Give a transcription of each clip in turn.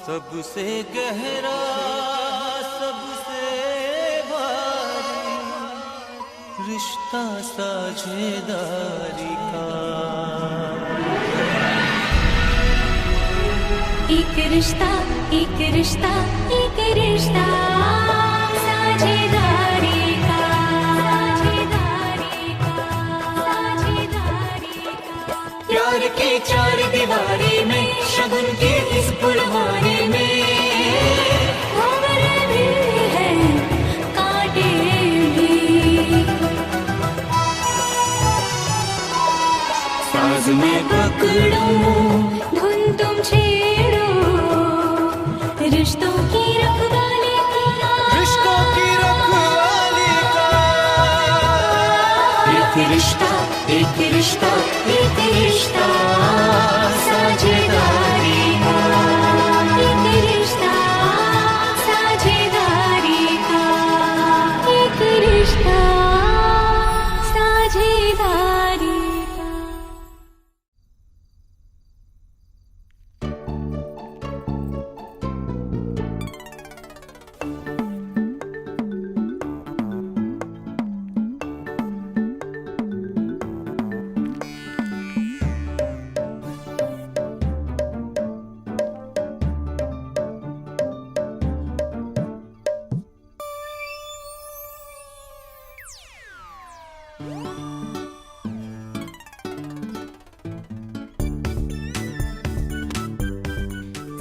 सबसे गहरा सबसे भारी रिश्ता साझेदारी का एक रिश्ता एक रिश्ता एक रिश्ता साझेदारी का साझेदारी का साझेदारी का प्यार की चार दीवारी में शगुन की इस फुलवारी में खबर भी है कांटे भी साज में पकड़ो धुन तुम छेड़ो रिश्तों की रखवाली का रिश्तों की रखवाली का एक रिश्ता एक रिश्ता एक रिश्ता साझेदारी का एक रिश्ता साझेदारी का एक रिश्ता साझेदारी का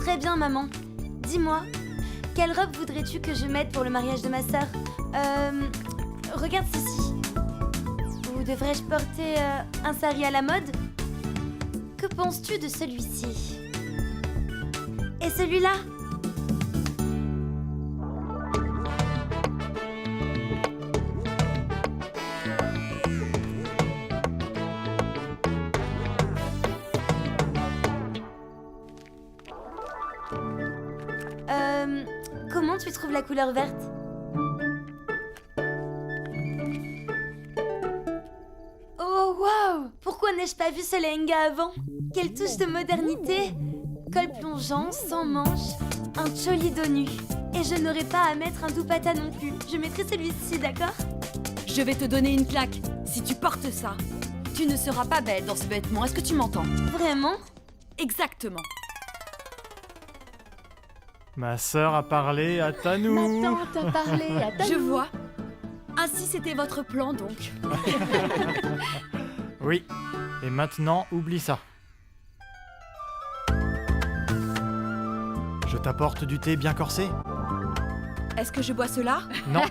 Très bien, maman. Dis-moi, quelle robe voudrais-tu que je mette pour le mariage de ma sœur? Regarde ceci. Ou devrais-je porter un sari à la mode? Que penses-tu de celui-ci? Et celui-là? Comment tu trouves la couleur verte? Oh waouh! Pourquoi n'ai-je pas vu ce lehenga avant? Quelle touche de modernité! Col plongeant, sans manches, un joli dos nu. Et je n'aurai pas à mettre un dupatta non plus. Je mettrai celui-ci, d'accord? Je vais te donner une claque si tu portes ça. Tu ne seras pas belle dans ce vêtement, est-ce que tu m'entends? Vraiment? Exactement. Ma sœur a parlé à Tanou. Ma tante a parlé à ta Je vois. Ainsi c'était votre plan donc. Oui. Et maintenant, oublie ça. Je t'apporte du thé bien corsé? Est-ce que je bois cela? Non.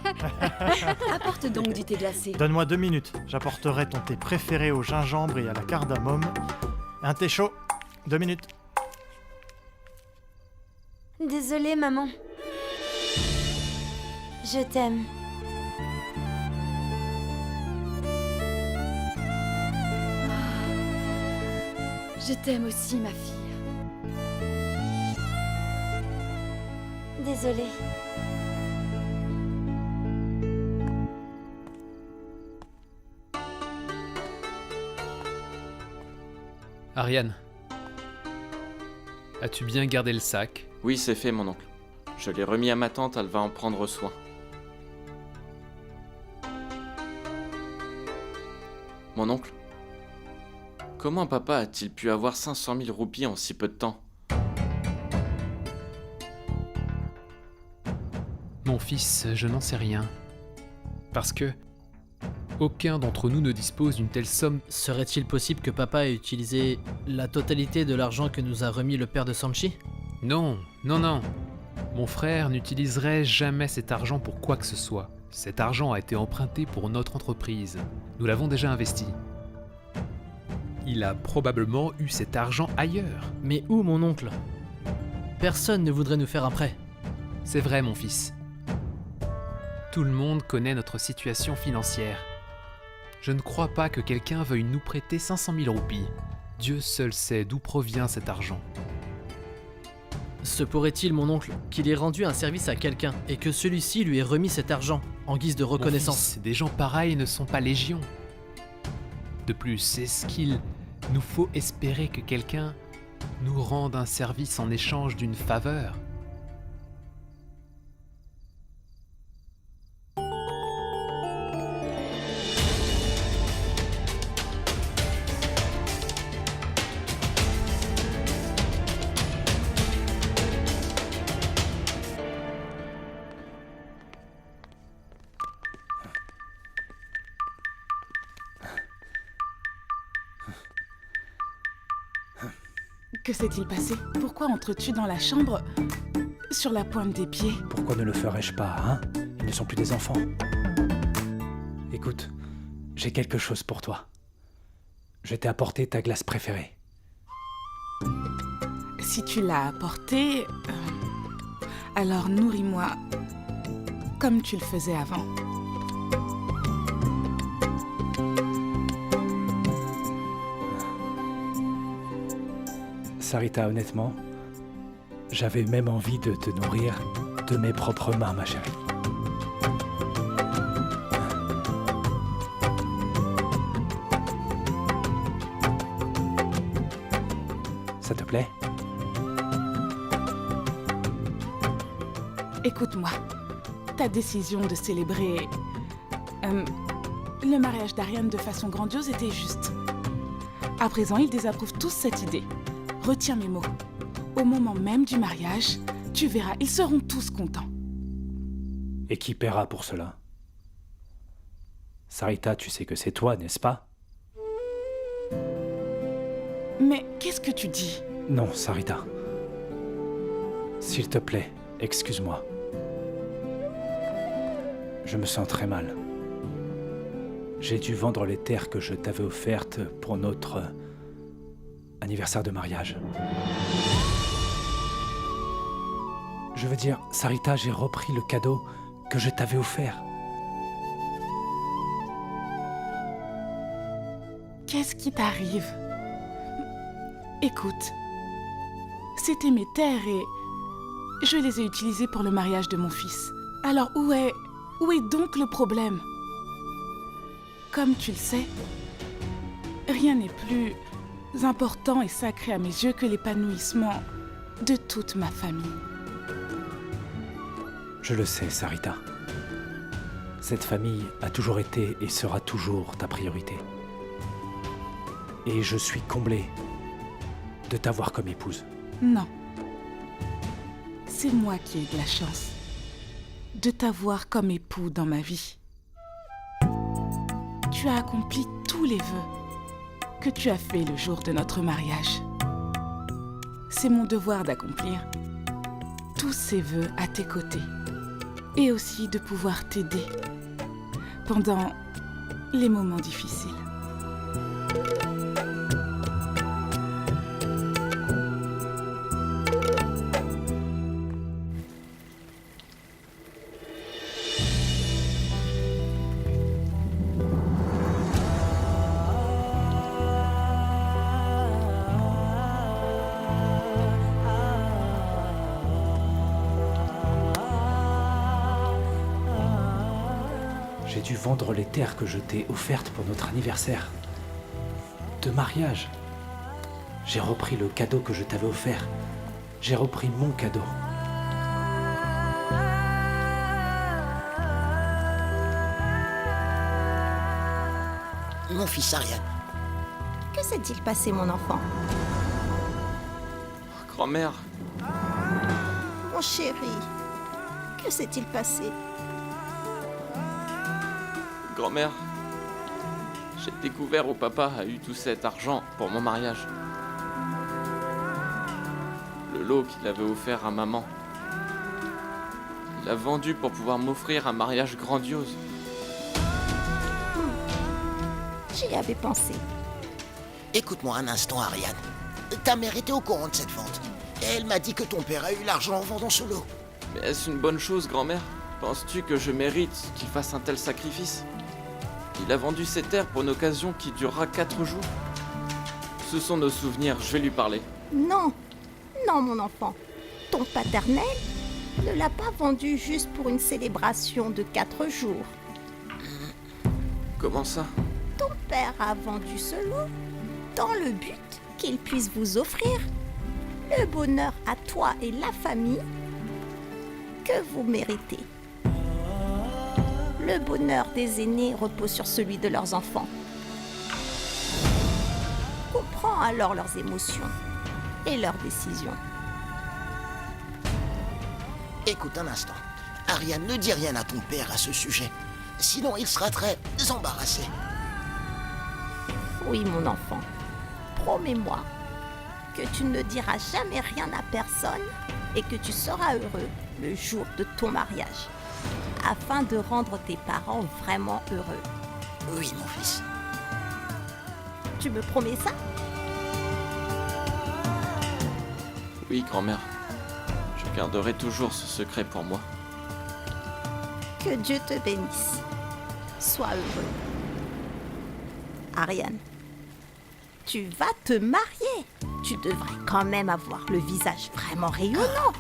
Apporte donc du thé glacé. Donne-moi 2 minutes. J'apporterai ton thé préféré au gingembre et à la cardamome. Un thé chaud. 2 minutes. Désolée, maman. Je t'aime. Je t'aime aussi, ma fille. Désolée. Ariane, as-tu bien gardé le sac? Oui, c'est fait, mon oncle. Je l'ai remis à ma tante, elle va en prendre soin. Mon oncle, comment papa a-t-il pu avoir 500 000 roupies en si peu de temps? Mon fils, je n'en sais rien. Parce que aucun d'entre nous ne dispose d'une telle somme. Serait-il possible que papa ait utilisé la totalité de l'argent que nous a remis le père de Sanchi? Non, non, non. Mon frère n'utiliserait jamais cet argent pour quoi que ce soit. Cet argent a été emprunté pour notre entreprise. Nous l'avons déjà investi. Il a probablement eu cet argent ailleurs. Mais où, mon oncle? Personne ne voudrait nous faire un prêt. C'est vrai, mon fils. Tout le monde connaît notre situation financière. Je ne crois pas que quelqu'un veuille nous prêter 500 000 roupies. Dieu seul sait d'où provient cet argent. Se pourrait-il, mon oncle, qu'il ait rendu un service à quelqu'un et que celui-ci lui ait remis cet argent en guise de reconnaissance? Mon fils, des gens pareils ne sont pas légion. De plus, est-ce qu'il nous faut espérer que quelqu'un nous rende un service en échange d'une faveur. Que s'est-il passé? Pourquoi entres-tu dans la chambre sur la pointe des pieds? Pourquoi ne le ferais-je pas, hein? Ils ne sont plus des enfants. Écoute, j'ai quelque chose pour toi. Je t'ai apporté ta glace préférée. Si tu l'as apporté, alors nourris-moi comme tu le faisais avant. Sarita, honnêtement, j'avais même envie de te nourrir de mes propres mains, ma chérie. Ça te plaît? Écoute-moi, ta décision de célébrer le mariage d'Ariane de façon grandiose était juste. À présent, ils désapprouvent tous cette idée. Retiens mes mots. Au moment même du mariage, tu verras, ils seront tous contents. Et qui paiera pour cela? Sarita, tu sais que c'est toi, n'est-ce pas? Mais qu'est-ce que tu dis? Non, Sarita. S'il te plaît, excuse-moi. Je me sens très mal. J'ai dû vendre les terres que je t'avais offertes pour notre anniversaire de mariage. Je veux dire, Sarita, j'ai repris le cadeau que je t'avais offert. Qu'est-ce qui t'arrive? Écoute, c'était mes terres et je les ai utilisées pour le mariage de mon fils. Alors où est donc le problème? Comme tu le sais, rien n'est plus important et sacré à mes yeux que l'épanouissement de toute ma famille. Je le sais, Sarita. Cette famille a toujours été et sera toujours ta priorité. Et je suis comblé de t'avoir comme épouse. Non. C'est moi qui ai de la chance de t'avoir comme époux dans ma vie. Tu as accompli tous les vœux que tu as fait le jour de notre mariage. C'est mon devoir d'accomplir tous ces vœux à tes côtés et aussi de pouvoir t'aider pendant les moments difficiles. J'ai dû vendre les terres que je t'ai offertes pour notre anniversaire de mariage. J'ai repris le cadeau que je t'avais offert. J'ai repris mon cadeau. Mon fils Ariane. Que s'est-il passé, mon enfant? Grand-mère, Mon chéri, que s'est-il passé? grand-mère, j'ai découvert où papa a eu tout cet argent pour mon mariage. Le lot qu'il avait offert à maman. Il l'a vendu pour pouvoir m'offrir un mariage grandiose. J'y avais pensé. Écoute-moi un instant, Ariane. Ta mère était au courant de cette vente. Et elle m'a dit que ton père a eu l'argent en vendant ce lot. Mais est-ce une bonne chose, grand-mère? Penses-tu que je mérite qu'il fasse un tel sacrifice? Il a vendu ses terres pour une occasion qui durera 4 jours. Ce sont nos souvenirs, je vais lui parler. Non, non, mon enfant. Ton paternel ne l'a pas vendu juste pour une célébration de 4 jours. Comment ça? Ton père a vendu ce lot dans le but qu'il puisse vous offrir le bonheur à toi et la famille que vous méritez. Le bonheur des aînés repose sur celui de leurs enfants. Comprends alors leurs émotions et leurs décisions. Écoute un instant. Ariane, ne dis rien à ton père à ce sujet. Sinon, il sera très embarrassé. Oui, mon enfant. Promets-moi que tu ne diras jamais rien à personne et que tu seras heureux le jour de ton mariage, afin de rendre tes parents vraiment heureux. Oui, mon fils. Tu me promets ça? Oui, grand-mère. Je garderai toujours ce secret pour moi. Que Dieu te bénisse. Sois heureux. Ariane, tu vas te marier. Tu devrais quand même avoir le visage vraiment rayonnant.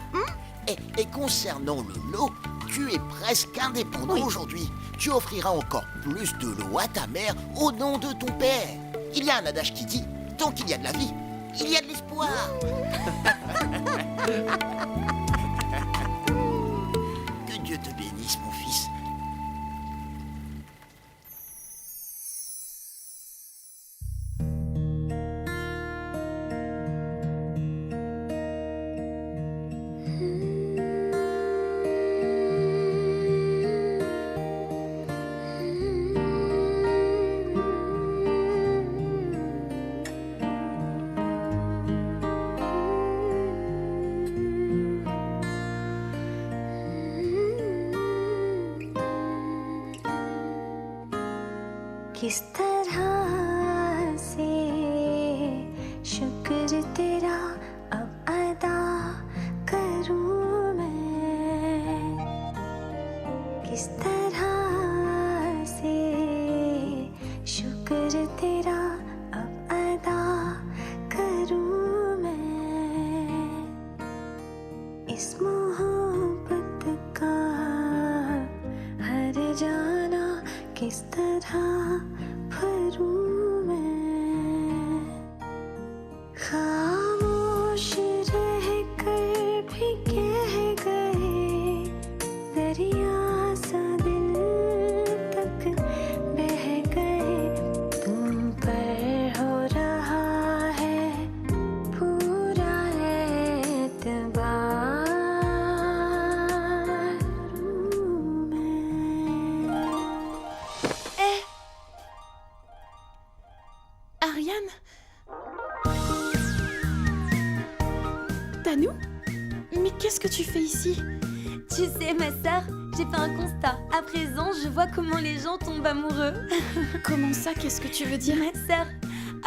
Et concernant le lot, tu es presque indépendant aujourd'hui. Tu offriras encore plus de lot à ta mère au nom de ton père. Il y a un adage qui dit, tant qu'il y a de la vie, il y a de l'espoir. Que Dieu te bénisse, mon fils. किस तरह से शुक्र तेरा अब अदा करूं मैं किस तरह से शुक्र तेरा अब अदा करूं मैं इस मोहब्बत का हर जाना किस तरह भरूं मैं खामोश रह कर भी कह गए दरिया सा दिल तक बह गए तुम पर हो रहा है पूरा एतबार Ariane? Tanou? Mais qu'est-ce que tu fais ici? Tu sais, ma sœur, j'ai fait un constat. À présent, je vois comment les gens tombent amoureux. Comment ça? Qu'est-ce que tu veux dire? Ma sœur,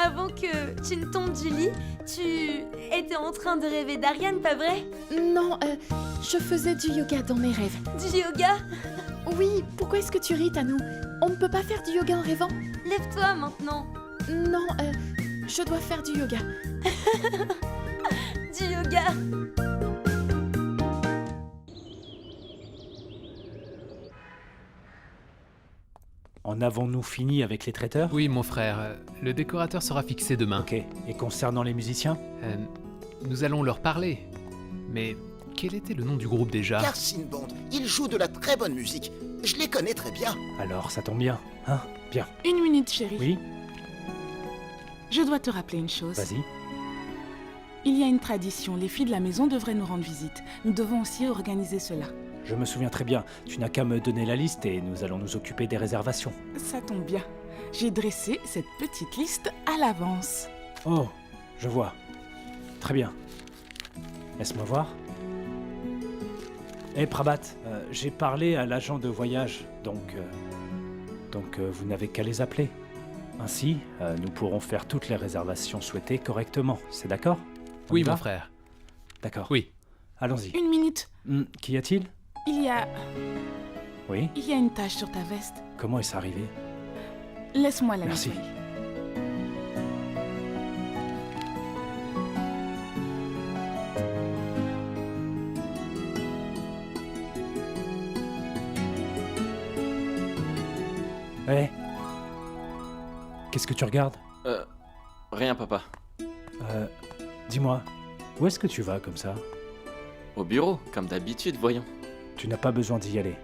avant que tu ne tombes du lit, tu étais en train de rêver d'Ariane, pas vrai? Non, je faisais du yoga dans mes rêves. Du yoga? Oui, pourquoi est-ce que tu ris, Tanou? On ne peut pas faire du yoga en rêvant? Lève-toi maintenant. Non, je dois faire du yoga. Du yoga. En avons-nous fini avec les traiteurs? Oui, mon frère. Le décorateur sera fixé demain. Ok. Et concernant les musiciens? Nous allons leur parler. Mais quel était le nom du groupe déjà? Carson Band, ils jouent de la très bonne musique. Je les connais très bien. Alors, ça tombe bien, hein? Bien. Une minute, chérie. Oui? Je dois te rappeler une chose. Vas-y. Il y a une tradition, les filles de la maison devraient nous rendre visite. Nous devons aussi organiser cela. Je me souviens très bien. Tu n'as qu'à me donner la liste et nous allons nous occuper des réservations. Ça tombe bien. J'ai dressé cette petite liste à l'avance. Oh, je vois. Très bien. Laisse-moi voir. Hé, Prabat, j'ai parlé à l'agent de voyage, donc vous n'avez qu'à les appeler. Ainsi, nous pourrons faire toutes les réservations souhaitées correctement. C'est d'accord? Oui, mon frère. D'accord. Oui. Allons-y. Une minute. Qu'y a-t-il? Il y a une tache sur ta veste. Comment est-ce arrivé? Laisse-moi la Merci. nettoyer. Hé, qu'est-ce que tu regardes? Rien, papa. Dis-moi, Où est-ce que tu vas comme ça? Au bureau, comme d'habitude, voyons. Tu n'as pas besoin d'y aller.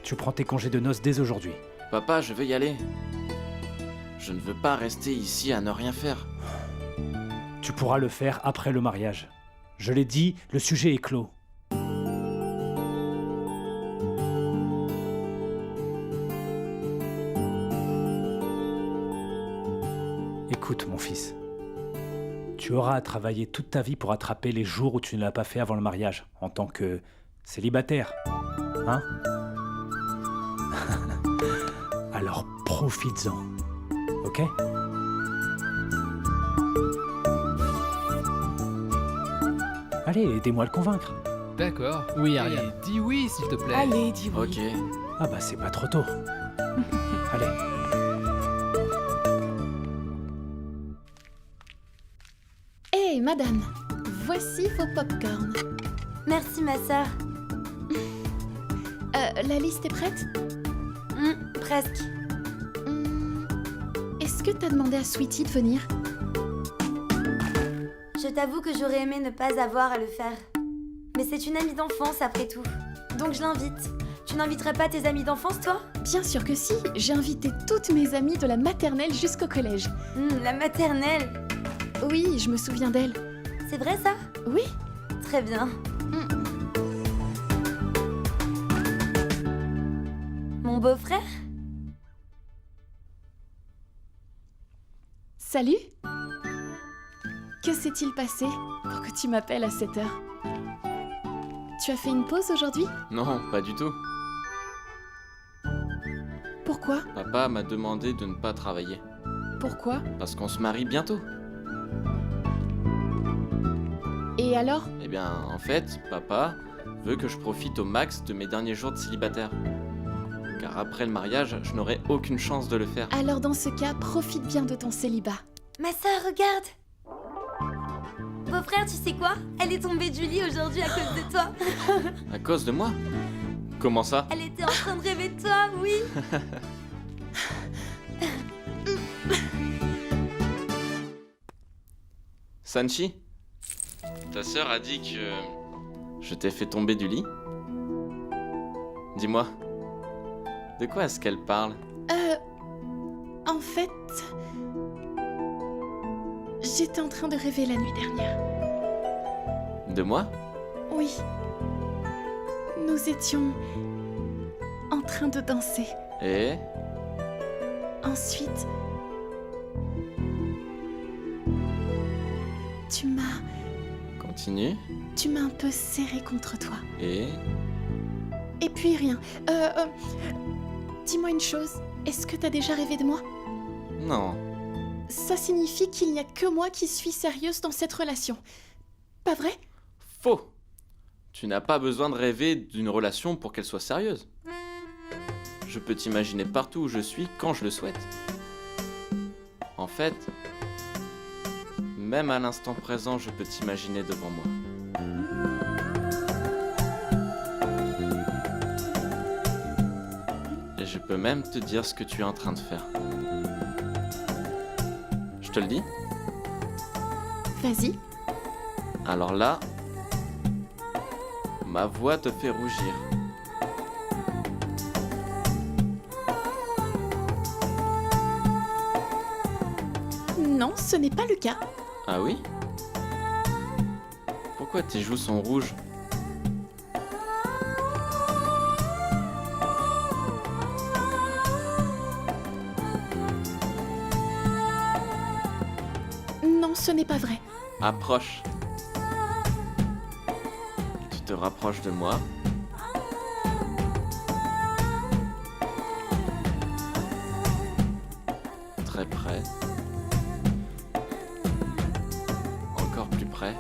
Tu prends tes congés de noces dès aujourd'hui. Papa, je veux y aller. Je ne veux pas rester ici à ne rien faire. Tu pourras le faire après le mariage. Je l'ai dit, le sujet est clos. Écoute, mon fils. Tu auras à travailler toute ta vie pour attraper les jours où tu ne l'as pas fait avant le mariage, en tant que célibataire. Hein? Alors profites-en. Ok? Allez, aidez-moi à le convaincre. D'accord. Oui, Allez, Ariane. dis oui, s'il te plaît. Allez, dis oui. Ok. Ah bah c'est pas trop tôt. Allez. Hé, madame, voici vos popcorn. Merci, ma sœur. La liste est prête? Presque. Est-ce que t'as demandé à Sweetie de venir? Je t'avoue que j'aurais aimé ne pas avoir à le faire. Mais c'est une amie d'enfance après tout. Donc je l'invite. Tu n'inviterais pas tes amis d'enfance, toi? Bien sûr que si, j'ai invité toutes mes amies de la maternelle jusqu'au collège. La maternelle. Oui, je me souviens d'elle. C'est vrai ça? Oui. Très bien. Mon beau-frère? Salut. Que s'est-il passé pour que tu m'appelles à cette heure? Tu as fait une pause aujourd'hui? Non, pas du tout. Pourquoi? Papa m'a demandé de ne pas travailler. Pourquoi? Parce qu'on se marie bientôt. Et alors? Eh bien, en fait, papa veut que je profite au max de mes derniers jours de célibataire. Car après le mariage, je n'aurai aucune chance de le faire. Alors dans ce cas, profite bien de ton célibat. Ma sœur, regarde. Beau-frère, tu sais quoi? Elle est tombée du lit aujourd'hui à cause de toi. À cause de moi? Comment ça? Elle était en train de rêver de toi, oui. Sanchi? Ta sœur a dit que je t'ai fait tomber du lit? Dis-moi, de quoi est-ce qu'elle parle? En fait... J'étais en train de rêver la nuit dernière. De moi? Oui. Nous étions en train de danser. Et? Ensuite... Tu m'as... Continue. Tu m'as un peu serré contre toi. Et? Et puis rien. Dis-moi une chose. Est-ce que t'as déjà rêvé de moi? Non. Ça signifie qu'il n'y a que moi qui suis sérieuse dans cette relation. Pas vrai? Faux. Tu n'as pas besoin de rêver d'une relation pour qu'elle soit sérieuse. Je peux t'imaginer partout où je suis quand je le souhaite. En fait, même à l'instant présent, je peux t'imaginer devant moi. Et je peux même te dire ce que tu es en train de faire. Je te le dis? Vas-y. Alors là, ma voix te fait rougir. Non, ce n'est pas le cas. Ah oui? Pourquoi tes joues sont rouges? Non, ce n'est pas vrai. Approche. Tu te rapproches de moi. Très près. Encore plus près.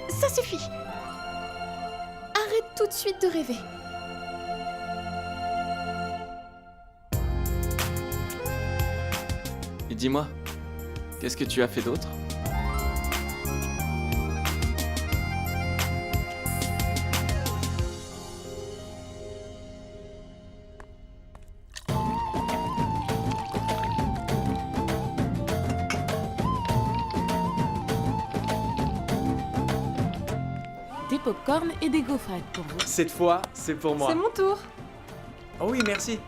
Ça suffit. Arrête tout de suite de rêver. Et dis-moi, qu'est-ce que tu as fait d'autre? des pop-corn et des gaufrettes pour vous. Cette fois, c'est pour moi. C'est mon tour. Oh oui, merci.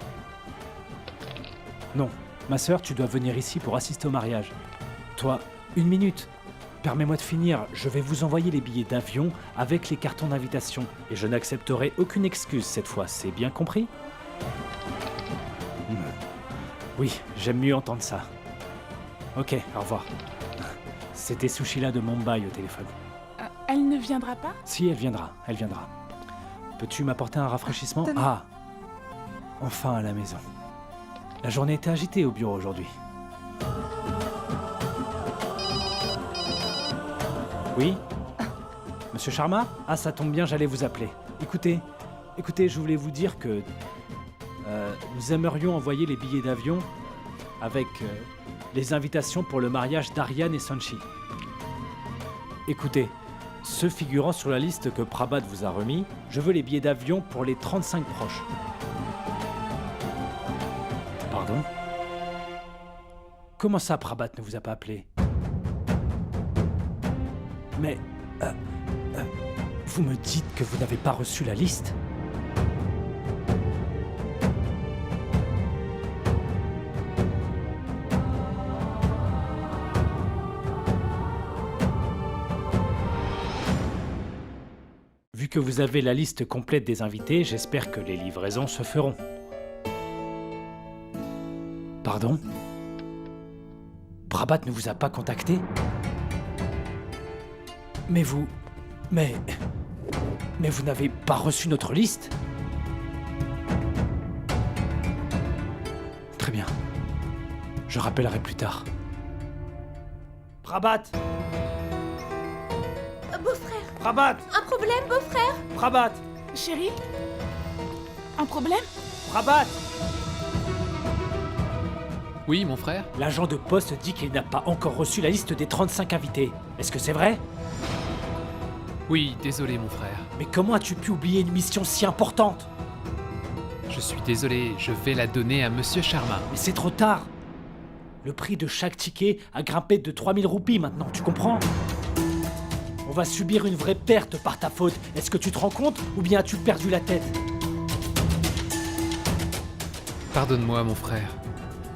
Non, ma sœur, tu dois venir ici pour assister au mariage. Toi, 1 minute. Permets-moi de finir, je vais vous envoyer les billets d'avion avec les cartons d'invitation. Et je n'accepterai aucune excuse cette fois, c'est bien compris ? Oui, j'aime mieux entendre ça. Ok, au revoir. C'était Sushila de Mumbai au téléphone. Elle ne viendra pas ? Si, elle viendra, elle viendra. Peux-tu m'apporter un rafraîchissement ? Ah, enfin à la maison. La journée était agitée au bureau aujourd'hui. Oui ? Monsieur Sharma ? Ah, ça tombe bien, j'allais vous appeler. Écoutez, je voulais vous dire que nous aimerions envoyer les billets d'avion avec les invitations pour le mariage d'Ariane et Sonchi. Écoutez, ceux figurant sur la liste que Prabhat vous a remis, je veux les billets d'avion pour les 35 proches. Pardon ? Comment ça, Prabhat ne vous a pas appelé ? Mais... vous me dites que vous n'avez pas reçu la liste ? Vu que vous avez la liste complète des invités, j'espère que les livraisons se feront. Pardon ? Prabhat ne vous a pas contacté ? Mais vous n'avez pas reçu notre liste ? Très bien. Je rappellerai plus tard. Prabhat ! Beau-frère, Prabhat ! un problème, beau-frère? Prabhat ! Chérie ? Un problème ? Prabhat ! Oui, mon frère? L'agent de poste dit qu'il n'a pas encore reçu la liste des 35 invités. Est-ce que c'est vrai? Oui, désolé, mon frère. Mais comment as-tu pu oublier une mission si importante? Je suis désolé, je vais la donner à Monsieur Sharma. Mais c'est trop tard. Le prix de chaque ticket a grimpé de 3000 roupies maintenant, tu comprends? On va subir une vraie perte par ta faute. Est-ce que tu te rends compte ou bien as-tu perdu la tête? Pardonne-moi, mon frère.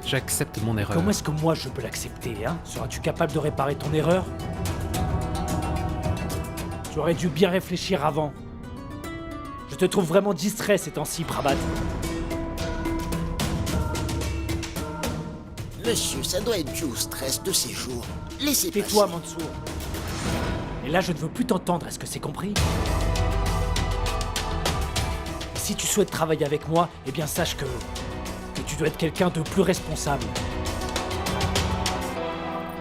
J'accepte mon erreur. Comment est-ce que moi je peux l'accepter, hein? Seras-tu capable de réparer ton erreur? Tu aurais dû bien réfléchir avant. Je te trouve vraiment distrait ces temps-ci, Prabhat. Monsieur, ça doit être dû au stress de ces jours. Laissez passer. Tais-toi, Mansour. Et là, je ne veux plus t'entendre, est-ce que c'est compris? Si tu souhaites travailler avec moi, eh bien sache que tu dois être quelqu'un de plus responsable.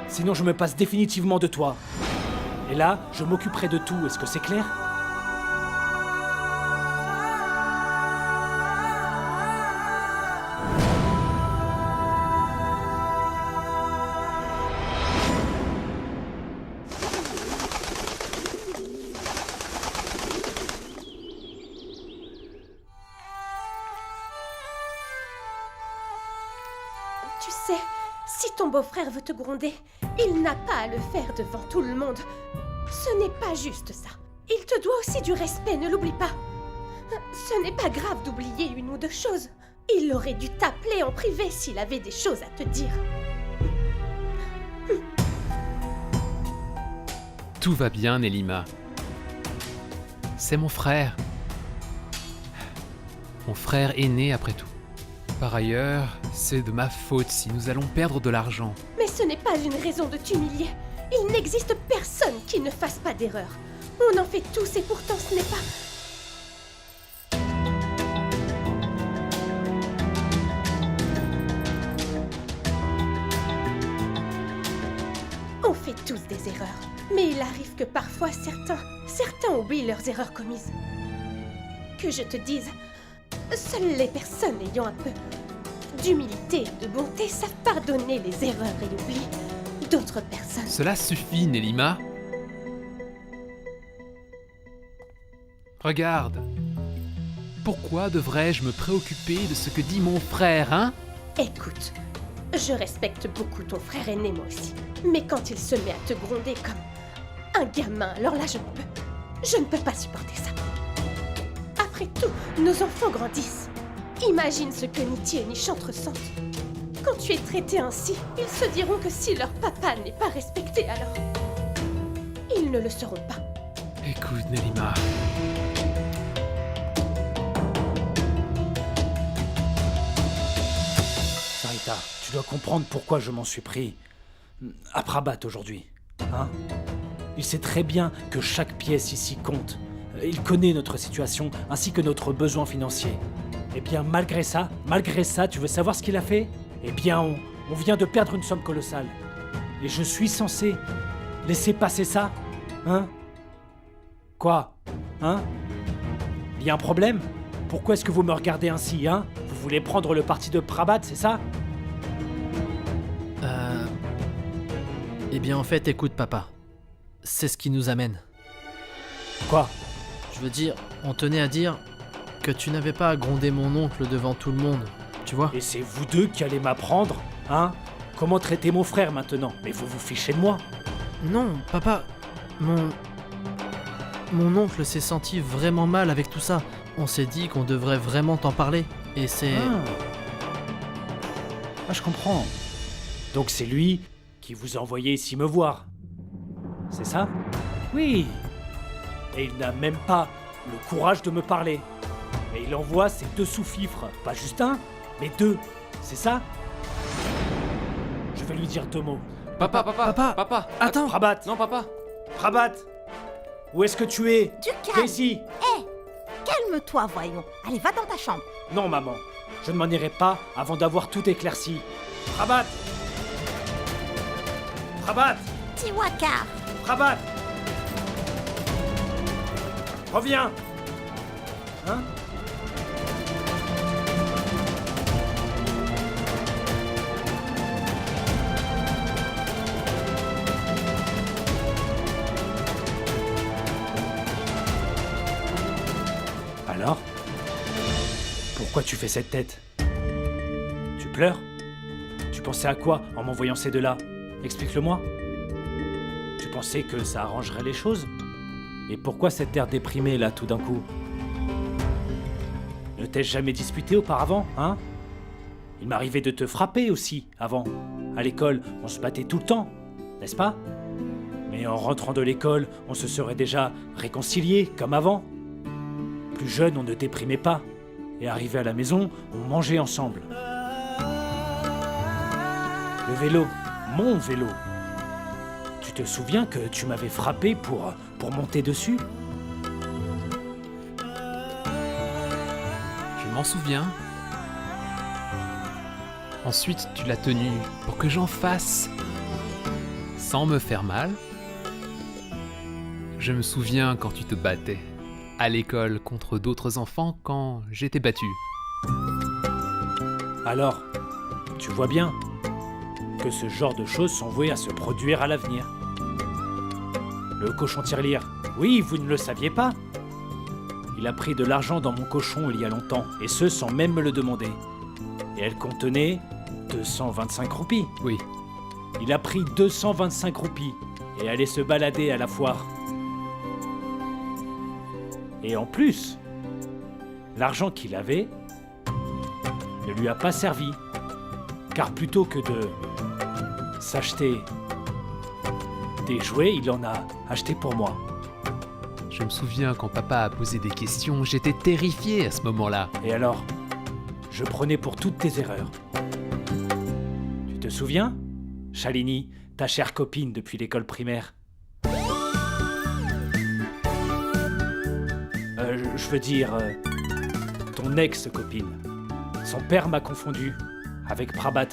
Sinon, je me passe définitivement de toi. Et là, je m'occuperai de tout, est-ce que c'est clair? Tu sais, si ton beau-frère veut te gronder, il n'a pas à le faire devant tout le monde. Ce n'est pas juste ça. Il te doit aussi du respect, ne l'oublie pas. Ce n'est pas grave d'oublier une ou deux choses. Il aurait dû t'appeler en privé s'il avait des choses à te dire. Tout va bien, Nelima. C'est mon frère. Mon frère aîné, après tout. Par ailleurs, c'est de ma faute si nous allons perdre de l'argent. Mais ce n'est pas une raison de t'humilier. Il n'existe personne qui ne fasse pas d'erreur. On en fait tous et pourtant ce n'est pas... On fait tous des erreurs. Mais il arrive que parfois certains oublient leurs erreurs commises. Que je te dise, seules les personnes ayant un peu d'humilité et de bonté savent pardonner les erreurs et l'oubli d'autres personnes. Cela suffit, Nelima. Regarde. Pourquoi devrais-je me préoccuper de ce que dit mon frère, hein? Écoute, je respecte beaucoup ton frère aîné, moi aussi. Mais quand il se met à te gronder comme un gamin, alors là je ne peux. Je ne peux pas supporter ça. Après tout, nos enfants grandissent. Imagine ce que ni Ti ni Chante ressentent. Quand tu es traité ainsi, ils se diront que si leur papa n'est pas respecté, alors... Ils ne le seront pas. Écoute, Nelima. Sarita, tu dois comprendre pourquoi je m'en suis pris à Prabat aujourd'hui. Hein? Il sait très bien que chaque pièce ici compte. Il connaît notre situation ainsi que notre besoin financier. Eh bien, malgré ça, tu veux savoir ce qu'il a fait? Eh bien, on vient de perdre une somme colossale. Et je suis censé laisser passer ça? Hein? Quoi? Hein? Il y a un problème? Pourquoi est-ce que vous me regardez ainsi, hein? Vous voulez prendre le parti de Prabat, c'est ça? Eh bien, en fait, écoute, papa. C'est ce qui nous amène. Quoi? Je veux dire, on tenait à dire que tu n'avais pas à gronder mon oncle devant tout le monde, tu vois? Et c'est vous deux qui allez m'apprendre, hein? Comment traiter mon frère maintenant? Mais vous vous fichez de moi? Non, papa, mon oncle s'est senti vraiment mal avec tout ça. On s'est dit qu'on devrait vraiment t'en parler. Et c'est... Ah, je comprends. Donc c'est lui qui vous a envoyé ici me voir. C'est ça? Oui. Et il n'a même pas le courage de me parler. Et il envoie ses 2 sous-fifres. Pas juste un, mais 2. C'est ça? Je vais lui dire 2 mots. Papa. Attends. Prabat. Non, papa. Prabat. Où est-ce que tu es? Du calme. Viens ici. Hé, calme-toi, voyons. Allez, va dans ta chambre. Non, maman. Je ne m'en irai pas avant d'avoir tout éclairci. Prabat. Prabat. Tiwakar. Prabat. Reviens. Hein? Alors? Pourquoi tu fais cette tête? Tu pleures? Tu pensais à quoi en m'envoyant ces 2-là? Explique-le-moi. Tu pensais que ça arrangerait les choses? Et pourquoi cet air déprimé là tout d'un coup? Ne t'ai-je jamais disputé auparavant, hein? Il m'arrivait de te frapper aussi, avant. À l'école, on se battait tout le temps, n'est-ce pas? Mais en rentrant de l'école, on se serait déjà réconciliés, comme avant. Plus jeune, on ne déprimait pas. Et arrivé à la maison, on mangeait ensemble. Le vélo, mon vélo. Tu te souviens que tu m'avais frappé pour monter dessus? Je m'en souviens. Ensuite, tu l'as tenu pour que j'en fasse. Sans me faire mal. Je me souviens quand tu te battais. À l'école contre d'autres enfants quand j'étais battu. Alors, tu vois bien que ce genre de choses sont vouées à se produire à l'avenir. Le cochon tirelire, oui, vous ne le saviez pas? Il a pris de l'argent dans mon cochon il y a longtemps, et ce sans même me le demander. Et elle contenait 225 roupies. Oui. Il a pris 225 roupies et allait se balader à la foire. Et en plus, l'argent qu'il avait ne lui a pas servi. Car plutôt que de s'acheter des jouets, il en a acheté pour moi. Je me souviens quand papa a posé des questions, j'étais terrifié à ce moment-là. Et alors, je prenais pour toutes tes erreurs. Tu te souviens, Shalini, ta chère copine depuis l'école primaire? Je veux dire, ton ex-copine. Son père m'a confondu avec Prabat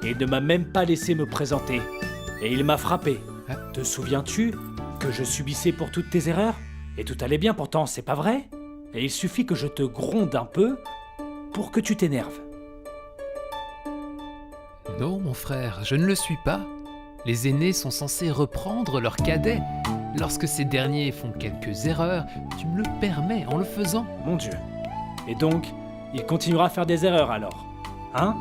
et il ne m'a même pas laissé me présenter. Et il m'a frappé. Te souviens-tu que je subissais pour toutes tes erreurs? Et tout allait bien pourtant, c'est pas vrai? Et il suffit que je te gronde un peu pour que tu t'énerves. Non, mon frère, je ne le suis pas. Les aînés sont censés reprendre leurs cadets. Lorsque ces derniers font quelques erreurs, tu me le permets en le faisant. Mon Dieu. Et donc, il continuera à faire des erreurs alors? Hein?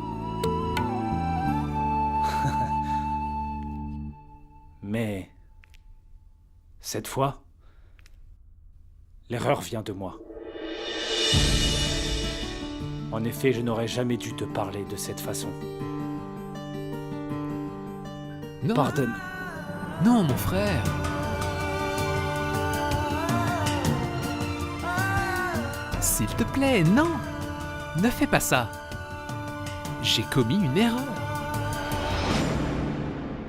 Mais... cette fois, L'erreur vient de moi. En effet, je n'aurais jamais dû te parler de cette façon. Non. Pardonne. Non, mon frère. S'il te plaît, non. Ne fais pas ça. J'ai commis une erreur.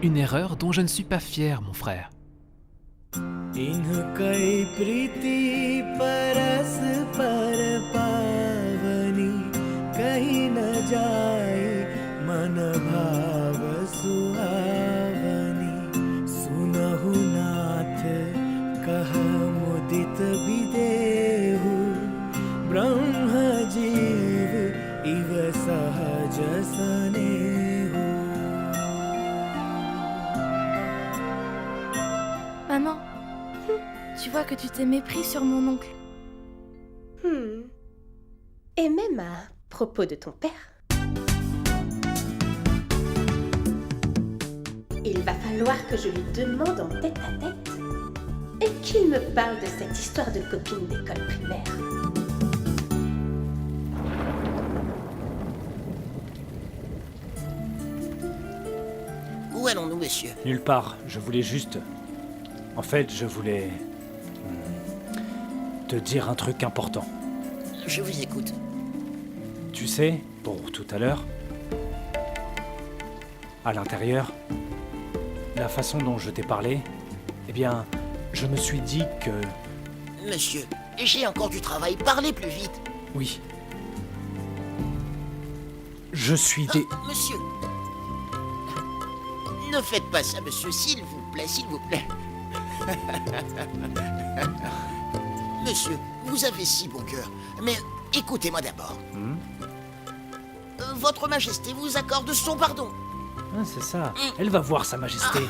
Une erreur dont je ne suis pas fier, mon frère. इन्हकै प्रीति परस पर पावनी कहीं न जाए मन भाव सुहावनी सुनहु नाथ कह मुदित विदेहु ब्रह्म जीव इव सहज सनेहु. Maman, tu vois que tu t'es mépris sur mon oncle. Et même à propos de ton père. Il va falloir que je lui demande en tête à tête et qu'il me parle de cette histoire de copine d'école primaire. Où allons-nous, monsieur? Nulle part, je voulais juste... En fait, je voulais... te dire un truc important. Je vous écoute. Tu sais, pour tout à l'heure, à l'intérieur, la façon dont je t'ai parlé, eh bien, je me suis dit que... Monsieur, j'ai encore du travail, parlez plus vite. Oui. Je suis des... Monsieur, ne faites pas ça, monsieur, s'il vous plaît, s'il vous plaît. Monsieur, vous avez si bon cœur, mais écoutez-moi d'abord. Votre Majesté vous accorde son pardon. Ah, c'est ça. Elle va voir Sa Majesté.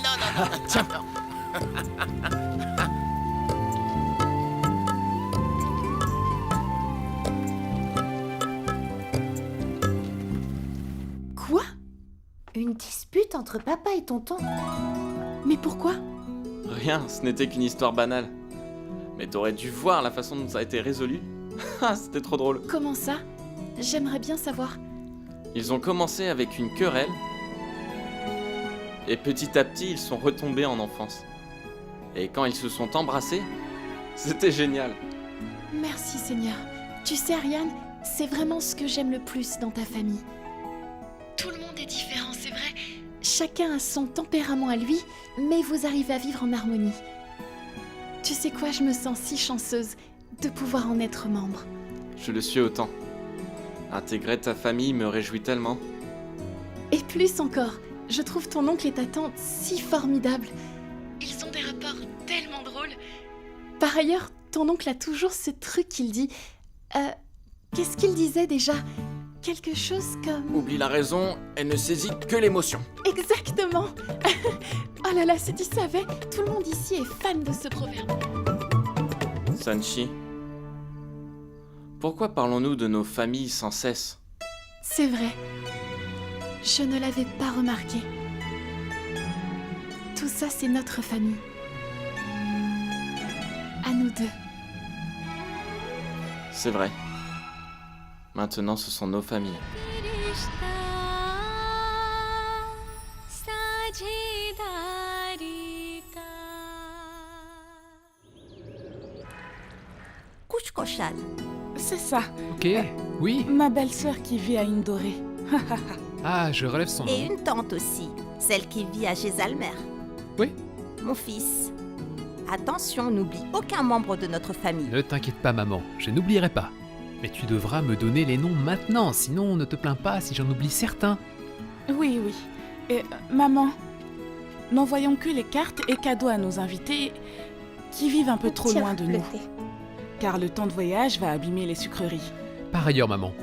Non. Tiens. Quoi? Une dispute entre papa et tonton? Mais pourquoi? Rien, ce n'était qu'une histoire banale. Mais t'aurais dû voir la façon dont ça a été résolu. Ah, c'était trop drôle. Comment ça? J'aimerais bien savoir. Ils ont commencé avec une querelle. Et petit à petit, ils sont retombés en enfance. Et quand ils se sont embrassés, c'était génial. Merci Seigneur. Tu sais Ariane, c'est vraiment ce que j'aime le plus dans ta famille. Tout le monde est différent, c'est vrai. Chacun a son tempérament à lui, mais vous arrivez à vivre en harmonie. Tu sais quoi, je me sens si chanceuse de pouvoir en être membre. Je le suis autant. Intégrer ta famille me réjouit tellement. Et plus encore, je trouve ton oncle et ta tante si formidables. Ils ont des rapports tellement drôles. Par ailleurs, ton oncle a toujours ce truc qu'il dit. Qu'est-ce qu'il disait déjà? Quelque chose comme... Oublie la raison, elle ne saisit que l'émotion. Exactement. Oh là là, si tu savais, tout le monde ici est fan de ce proverbe. Sanchi, pourquoi parlons-nous de nos familles sans cesse? C'est vrai. Je ne l'avais pas remarqué. Tout ça, c'est notre famille. À nous deux. C'est vrai. Maintenant, ce sont nos familles. Couche cochane. C'est ça. Ok, oui. Ma belle-sœur qui vit à Indoré. Ah, je relève son nom. Et une tante aussi, celle qui vit à Gézalmer. Oui. Mon fils. Attention, n'oublie aucun membre de notre famille. Ne t'inquiète pas, maman, je n'oublierai pas. Mais tu devras me donner les noms maintenant, sinon ne te plains pas si j'en oublie certains. Oui. Et, maman, n'envoyons que les cartes et cadeaux à nos invités qui vivent un peu trop Tiens, loin de le nous. thé. Car le temps de voyage va abîmer les sucreries. Par ailleurs, maman,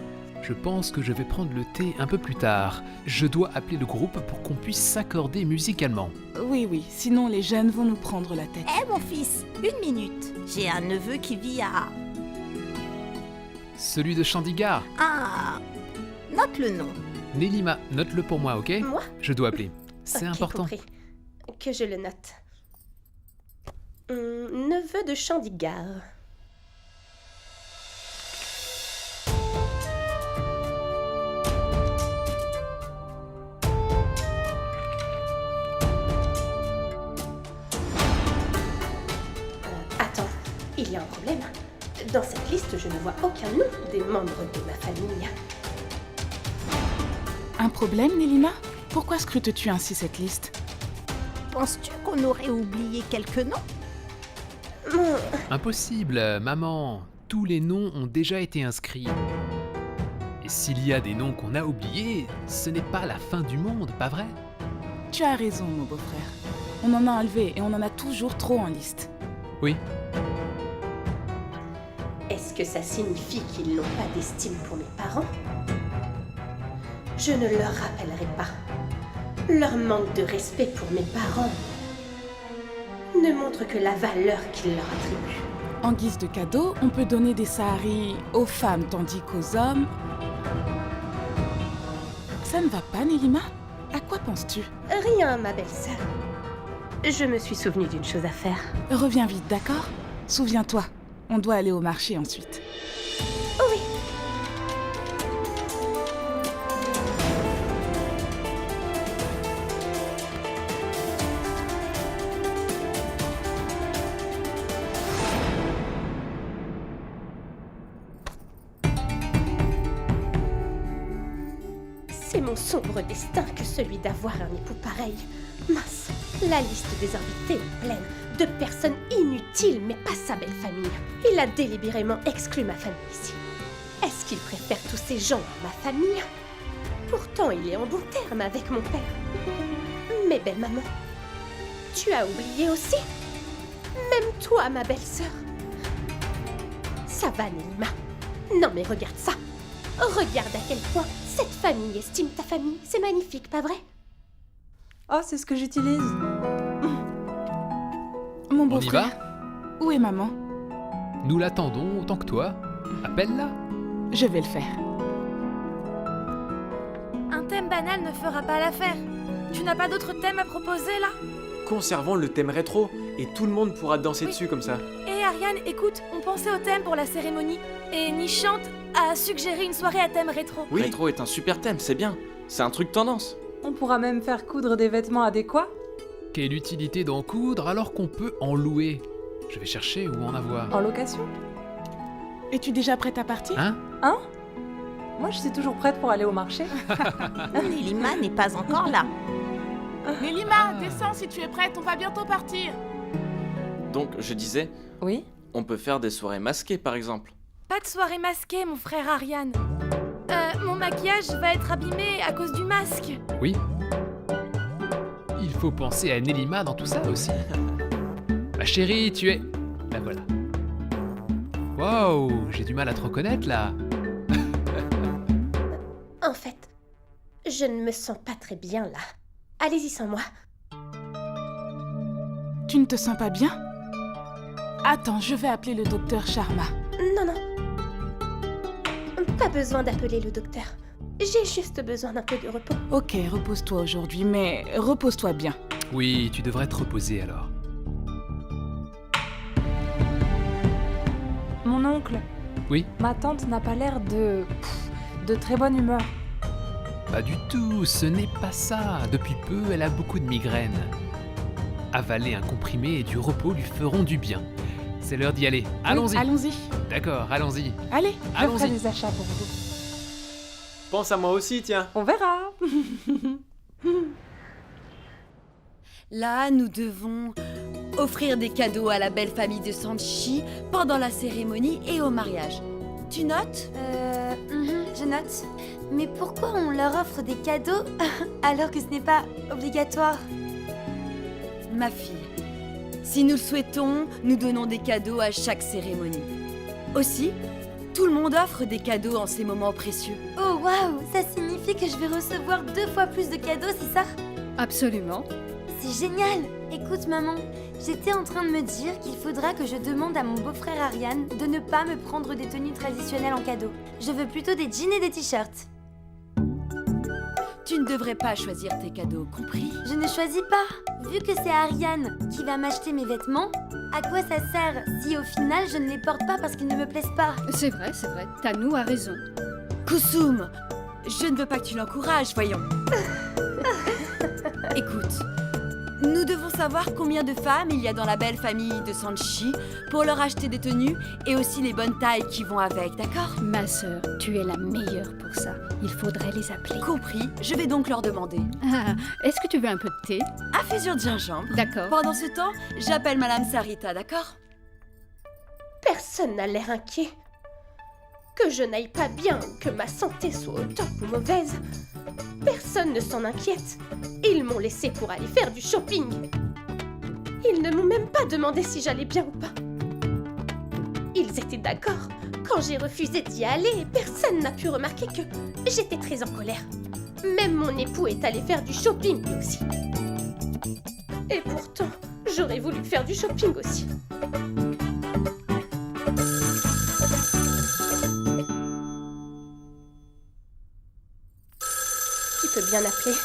je pense que je vais prendre le thé un peu plus tard. Je dois appeler le groupe pour qu'on puisse s'accorder musicalement. Oui, sinon les jeunes vont nous prendre la tête. Eh mon fils, une minute. J'ai un neveu qui vit à... Celui de Chandigarh. Ah, note le nom. Nélima, note-le pour moi, ok? Moi? Je dois appeler. C'est Ok, important. compris. Que je le note. Neveu de Chandigarh. Attends, il y a un problème. Dans cette liste, je ne vois aucun nom des membres de ma famille. Un problème, Nélima? Pourquoi scrutes-tu ainsi cette liste? Penses-tu qu'on aurait oublié quelques noms? Impossible, maman. Tous les noms ont déjà été inscrits. Et s'il y a des noms qu'on a oubliés, ce n'est pas la fin du monde, pas vrai? Tu as raison, mon beau-frère. On en a enlevé et on en a toujours trop en liste. Oui. Est-ce que ça signifie qu'ils n'ont pas d'estime pour mes parents? Je ne leur rappellerai pas. Leur manque de respect pour mes parents ne montre que la valeur qu'ils leur attribuent. En guise de cadeau, on peut donner des saharis aux femmes tandis qu'aux hommes... Ça ne va pas, Nélima? À quoi penses-tu? Rien, ma belle-sœur. Je me suis souvenu d'une chose à faire. Reviens vite, d'accord? Souviens-toi, on doit aller au marché ensuite. Oui. C'est mon sombre destin que celui d'avoir un époux pareil. Mince, la liste désorbitée est pleine de personnes inutiles, mais pas sa belle famille. Il a délibérément exclu ma famille ici. Est-ce qu'il préfère tous ces gens à ma famille? Pourtant, il est en bon terme avec mon père. Mais belle maman, tu as oublié aussi? Même toi, ma belle-sœur. Ça va, Nélima. Non mais regarde ça. Regarde à quel point cette famille estime ta famille. C'est magnifique, pas vrai? Oh, c'est ce que j'utilise. Mon On y beau-frère, va? où est maman? Nous l'attendons autant que toi. Appelle-la. Je vais le faire. Un thème banal ne fera pas l'affaire. Tu n'as pas d'autre thème à proposer là? Conservons le thème rétro et tout le monde pourra danser dessus comme ça. Et Ariane, écoute, on pensait au thème pour la cérémonie. Et Nishant a suggéré une soirée à thème rétro. Oui. Rétro est un super thème, c'est bien. C'est un truc tendance. On pourra même faire coudre des vêtements adéquats. Quelle utilité d'en coudre alors qu'on peut en louer? Je vais chercher ou en avoir. En location. Es-tu déjà prête à partir? Hein? Hein? Moi, je suis toujours prête pour aller au marché. Nélima n'est pas encore là. Nélima, descends si tu es prête, on va bientôt partir. Donc, je disais, Oui? on peut faire des soirées masquées par exemple. Pas de soirée masquée, mon frère Ariane. Mon maquillage va être abîmé à cause du masque. Oui. Il faut penser à Nélima dans tout ça aussi. Ma chérie, tu es... La voilà. Waouh, j'ai du mal à te reconnaître là. En fait, je ne me sens pas très bien là. Allez-y sans moi. Tu ne te sens pas bien? Attends, je vais appeler le docteur Sharma. Non, non. Pas besoin d'appeler le docteur. J'ai juste besoin d'un peu de repos. Ok, repose-toi aujourd'hui, mais repose-toi bien. Oui, tu devrais te reposer alors. Mon oncle. Oui? Ma tante n'a pas l'air de très bonne humeur. Pas du tout, ce n'est pas ça. Depuis peu, elle a beaucoup de migraines. Avaler un comprimé et du repos lui feront du bien. C'est l'heure d'y aller. Allons-y. Oui, allons-y. D'accord, allons-y. Allez, Je ferai Allons-y. des achats pour vous. Pense à moi aussi, tiens. On verra. Là, nous devons offrir des cadeaux à la belle famille de Sanchi pendant la cérémonie et au mariage. Tu notes? Je note. Mais pourquoi on leur offre des cadeaux alors que ce n'est pas obligatoire? Ma fille, si nous le souhaitons, nous donnons des cadeaux à chaque cérémonie. Aussi, tout le monde offre des cadeaux en ces moments précieux. Oh waouh, ça signifie que je vais recevoir 2 fois plus de cadeaux, c'est ça? Absolument. C'est génial! Écoute maman, j'étais en train de me dire qu'il faudra que je demande à mon beau-frère Ariane de ne pas me prendre des tenues traditionnelles en cadeau. Je veux plutôt des jeans et des t-shirts. Tu ne devrais pas choisir tes cadeaux, compris? Je ne choisis pas. Vu que c'est Ariane qui va m'acheter mes vêtements, à quoi ça sert si au final je ne les porte pas parce qu'ils ne me plaisent pas? C'est vrai, Tanou a raison. Kusum, je ne veux pas que tu l'encourages, voyons. Écoute, nous devons savoir combien de femmes il y a dans la belle famille de Sanchi pour leur acheter des tenues et aussi les bonnes tailles qui vont avec, d'accord? Ma sœur, tu es la meilleure pour ça. Il faudrait les appeler. Compris, je vais donc leur demander. Ah, est-ce que tu veux un peu de thé? Infusion de gingembre. D'accord. Pendant ce temps, j'appelle Madame Sarita, d'accord? Personne n'a l'air inquiet. Que je n'aille pas bien ou que ma santé soit au top ou mauvaise, personne ne s'en inquiète. Ils m'ont laissé pour aller faire du shopping. Ils ne m'ont même pas demandé si j'allais bien ou pas. Ils étaient d'accord. Quand j'ai refusé d'y aller, personne n'a pu remarquer que j'étais très en colère. Même mon époux est allé faire du shopping lui aussi. Et pourtant, j'aurais voulu faire du shopping aussi. Qui peut bien appeler?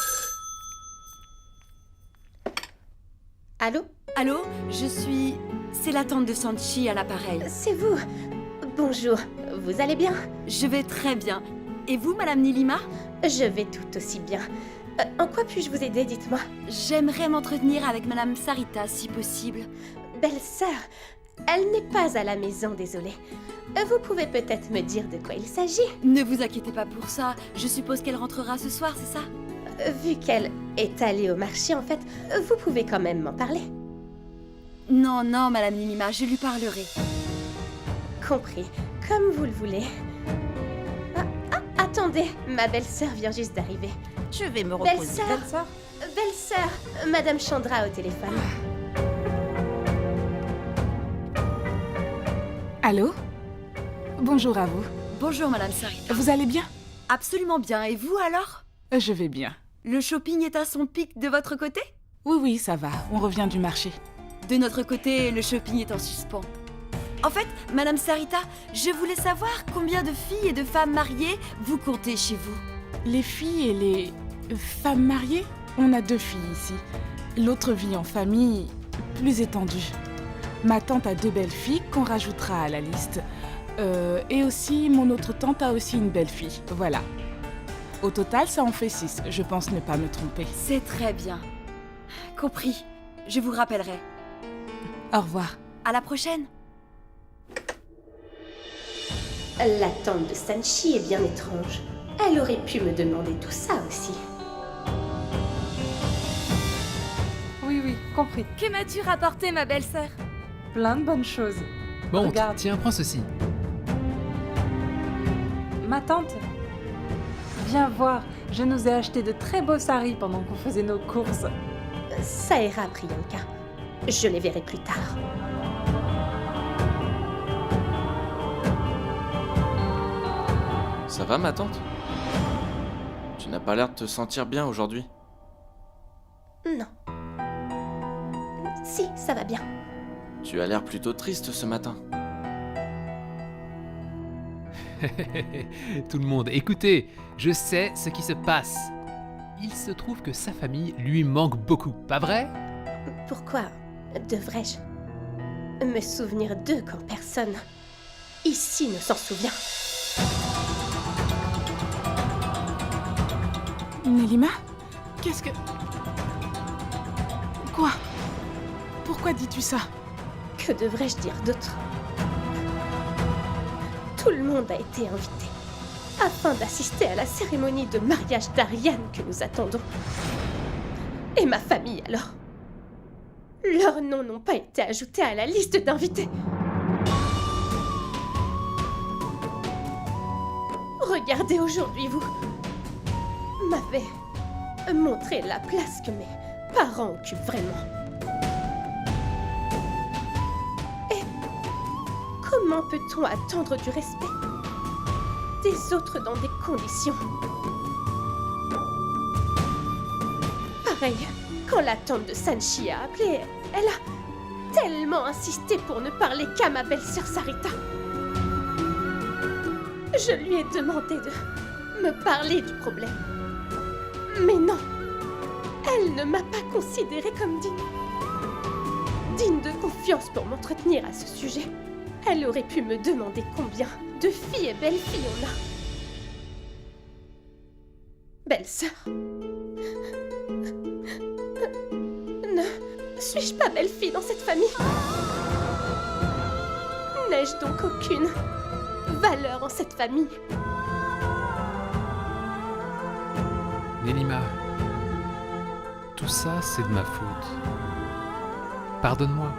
Allô? Allô, je suis... C'est la tante de Sanchi à l'appareil. C'est vous. Bonjour, vous allez bien? Je vais très bien. Et vous, Madame Nilima? Je vais tout aussi bien. En quoi puis-je vous aider, dites-moi? J'aimerais m'entretenir avec Madame Sarita, si possible. Belle-sœur, elle n'est pas à la maison, désolée. Vous pouvez peut-être me dire de quoi il s'agit? Ne vous inquiétez pas pour ça. Je suppose qu'elle rentrera ce soir, c'est ça? Vu qu'elle est allée au marché, en fait, vous pouvez quand même m'en parler. Non, non, Madame Nilima, je lui parlerai. Compris, comme vous le voulez. Attendez, ma belle-sœur vient juste d'arriver. Je vais me reposer. Belle-sœur, belle-sœur, Madame Chandra au téléphone. Allô? Bonjour à vous. Bonjour, Madame Sarita. Vous allez bien? Absolument bien. Et vous, alors? Je vais bien. Le shopping est à son pic de votre côté? Oui, ça va. On revient du marché. De notre côté, le shopping est en suspens. En fait, Madame Sarita, je voulais savoir combien de filles et de femmes mariées vous comptez chez vous. Les filles et les femmes mariées? On a 2 filles ici. L'autre vit en famille plus étendue. Ma tante a 2 belles filles qu'on rajoutera à la liste. Et aussi, mon autre tante a aussi une belle fille. Voilà. Au total, ça en fait 6. Je pense ne pas me tromper. C'est très bien. Compris. Je vous rappellerai. Au revoir. À la prochaine. La tante de Sanchi est bien étrange. Elle aurait pu me demander tout ça aussi. Oui, compris. Que m'as-tu rapporté, ma belle-sœur? Plein de bonnes choses. Bon, Regarde. tiens, prends ceci. Ma tante, viens voir. Je nous ai acheté de très beaux saris pendant qu'on faisait nos courses. Ça ira, Priyanka. Je les verrai plus tard. Ça va, ma tante? Tu n'as pas l'air de te sentir bien aujourd'hui. Non. Si, ça va bien. Tu as l'air plutôt triste ce matin. Tout le monde, écoutez, je sais ce qui se passe. Il se trouve que sa famille lui manque beaucoup, pas vrai? Pourquoi devrais-je me souvenir d'eux quand personne ici ne s'en souvient? Nélima? Qu'est-ce que... Quoi? Pourquoi dis-tu ça? Que devrais-je dire d'autre? Tout le monde a été invité afin d'assister à la cérémonie de mariage d'Ariane que nous attendons. Et ma famille alors? Leurs noms n'ont pas été ajoutés à la liste d'invités. Regardez aujourd'hui, vous m'avez montré la place que mes parents occupent vraiment. Et comment peut-on attendre du respect des autres dans des conditions pareilles? Quand la tante de Sanchi a appelé, elle a tellement insisté pour ne parler qu'à ma belle-sœur Sarita. Je lui ai demandé de me parler du problème. Mais non, elle ne m'a pas considérée comme digne de confiance pour m'entretenir à ce sujet. Elle aurait pu me demander combien de filles et belles filles on a. Belle-sœur. Ne suis-je pas belle-fille dans cette famille? N'ai-je donc aucune valeur en cette famille? Nélima, tout ça, c'est de ma faute. Pardonne-moi.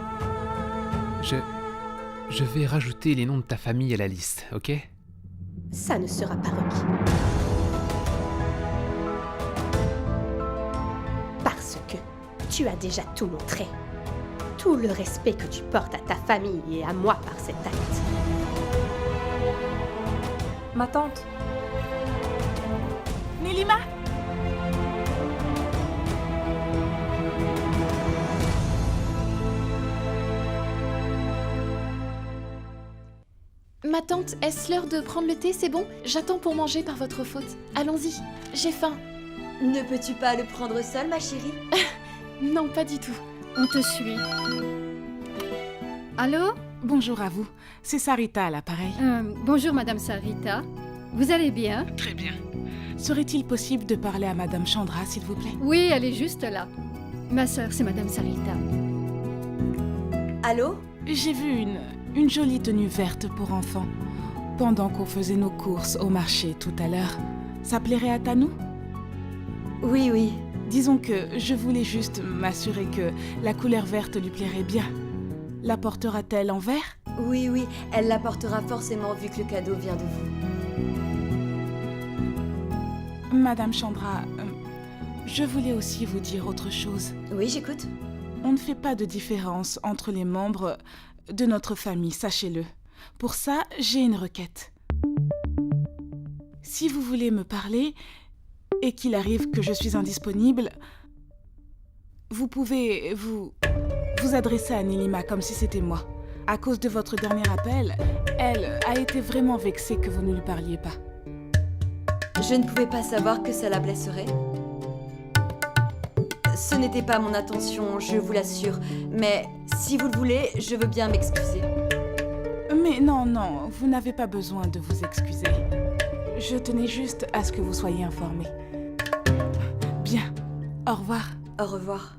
Je vais rajouter les noms de ta famille à la liste, ok? Ça ne sera pas requis. Parce que tu as déjà tout montré. Tout le respect que tu portes à ta famille et à moi par cet acte. Ma tante. Nélima! Ma tante, est-ce l'heure de prendre le thé? C'est bon? J'attends pour manger par votre faute. Allons-y, j'ai faim. Ne peux-tu pas le prendre seul, ma chérie? Non, pas du tout. On te suit. Allô? Bonjour à vous, c'est Sarita à l'appareil. Bonjour Madame Sarita. Vous allez bien? Très bien. Serait-il possible de parler à Madame Chandra, s'il vous plaît? Oui, elle est juste là. Ma sœur, c'est Madame Sarita. Allô? J'ai vu une jolie tenue verte pour enfants pendant qu'on faisait nos courses au marché tout à l'heure. Ça plairait à Tanou? Oui, oui. Disons que je voulais juste m'assurer que la couleur verte lui plairait bien. La portera-t-elle en vert? Oui, oui, elle la portera forcément vu que le cadeau vient de vous. Madame Chandra, je voulais aussi vous dire autre chose. Oui, j'écoute. On ne fait pas de différence entre les membres de notre famille, sachez-le. Pour ça, j'ai une requête. Si vous voulez me parler et qu'il arrive que je suis indisponible, vous pouvez vous adresser à Nélima comme si c'était moi. À cause de votre dernier appel, elle a été vraiment vexée que vous ne lui parliez pas. Je ne pouvais pas savoir que ça la blesserait. Ce n'était pas mon intention, je vous l'assure. Mais si vous le voulez, je veux bien m'excuser. Mais non, vous n'avez pas besoin de vous excuser. Je tenais juste à ce que vous soyez informés. Bien, au revoir. Au revoir.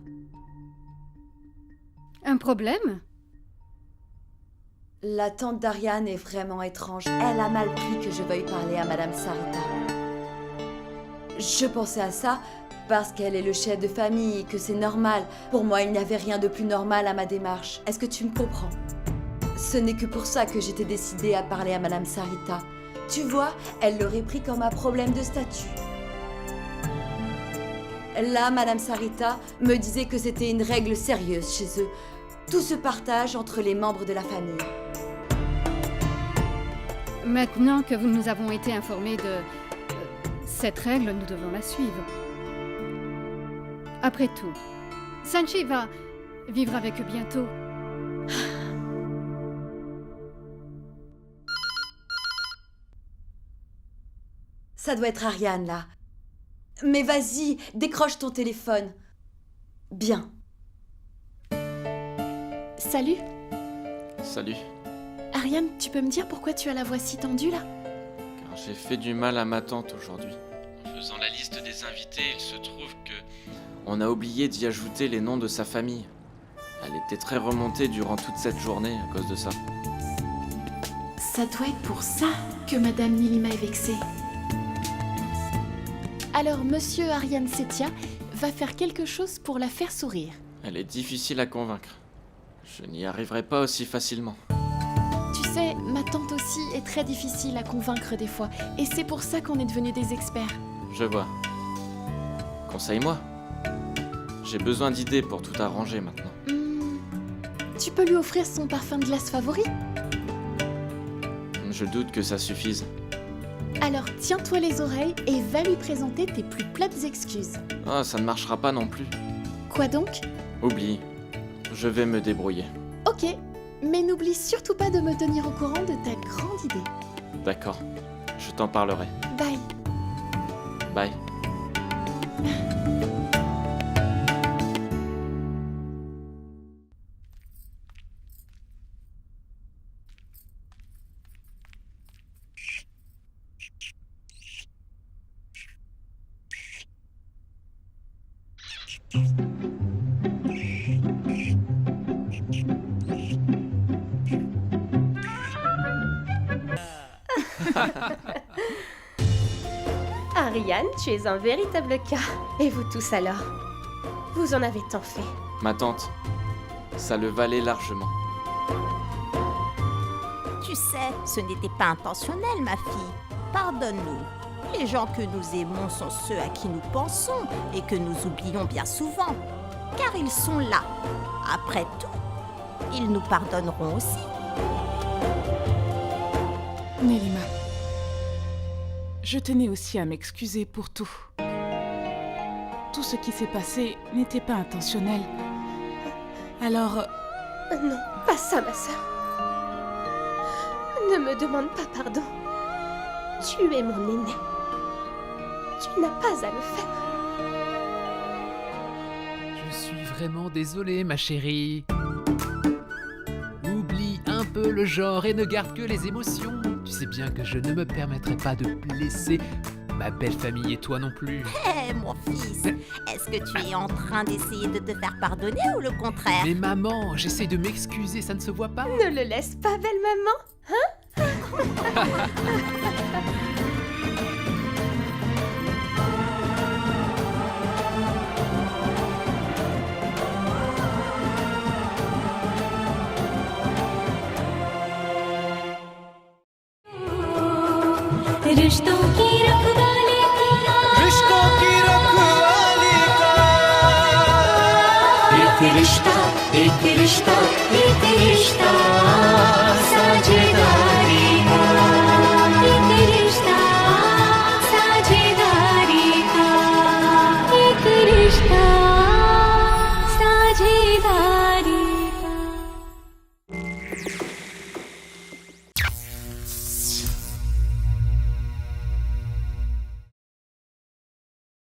Un problème? La tante d'Ariane est vraiment étrange. Elle a mal pris que je veuille parler à Madame Sarita. Je pensais à ça parce qu'elle est le chef de famille et que c'est normal. Pour moi, il n'y avait rien de plus normal à ma démarche. Est-ce que tu me comprends? Ce n'est que pour ça que j'étais décidée à parler à Madame Sarita. Tu vois, elle l'aurait pris comme un problème de statut. Là, Madame Sarita me disait que c'était une règle sérieuse chez eux. Tout se partage entre les membres de la famille. Maintenant que nous avons été informés de cette règle, nous devons la suivre. Après tout, Sanchi va vivre avec eux bientôt. Ça doit être Ariane, là. Mais vas-y, décroche ton téléphone. Bien. Salut. Salut. Ariane, tu peux me dire pourquoi tu as la voix si tendue, là? Car j'ai fait du mal à ma tante aujourd'hui. En faisant la liste des invités, il se trouve que on a oublié d'y ajouter les noms de sa famille. Elle était très remontée durant toute cette journée à cause de ça. Ça doit être pour ça que Madame Nélima est vexée. Alors, Monsieur Ariane Setia va faire quelque chose pour la faire sourire. Elle est difficile à convaincre. Je n'y arriverai pas aussi facilement. Tu sais, ma tante aussi est très difficile à convaincre des fois, et c'est pour ça qu'on est devenus des experts. Je vois. Conseille-moi. J'ai besoin d'idées pour tout arranger maintenant. Tu peux lui offrir son parfum de glace favori? Je doute que ça suffise. Alors tiens-toi les oreilles et va lui présenter tes plus plates excuses. Ah, ça ne marchera pas non plus. Quoi donc? Oublie. Je vais me débrouiller. Ok, mais n'oublie surtout pas de me tenir au courant de ta grande idée. D'accord. Je t'en parlerai. Bye. Bye. Ariane, tu es un véritable cas. Et vous tous alors? Vous en avez tant fait. Ma tante, ça le valait largement. Tu sais, ce n'était pas intentionnel, ma fille. Pardonne-nous. Les gens que nous aimons sont ceux à qui nous pensons et que nous oublions bien souvent. Car ils sont là. Après tout, ils nous pardonneront aussi. Nélima, je tenais aussi à m'excuser pour tout. Tout ce qui s'est passé n'était pas intentionnel. Alors... Non, pas ça, ma sœur. Ne me demande pas pardon. Tu es mon aîné. Tu n'as pas à le faire. Je suis vraiment désolé, ma chérie. Oublie un peu le genre et ne garde que les émotions. Tu sais bien que je ne me permettrai pas de blesser ma belle famille et toi non plus. Hé, mon fils, est-ce que tu es en train d'essayer de te faire pardonner ou le contraire? Mais maman, j'essaie de m'excuser, ça ne se voit pas. Ne le laisse pas, belle maman, hein? रिश्तों की रखवाली का रिश्तों की रखवाली का एक रिश्ता साझेदार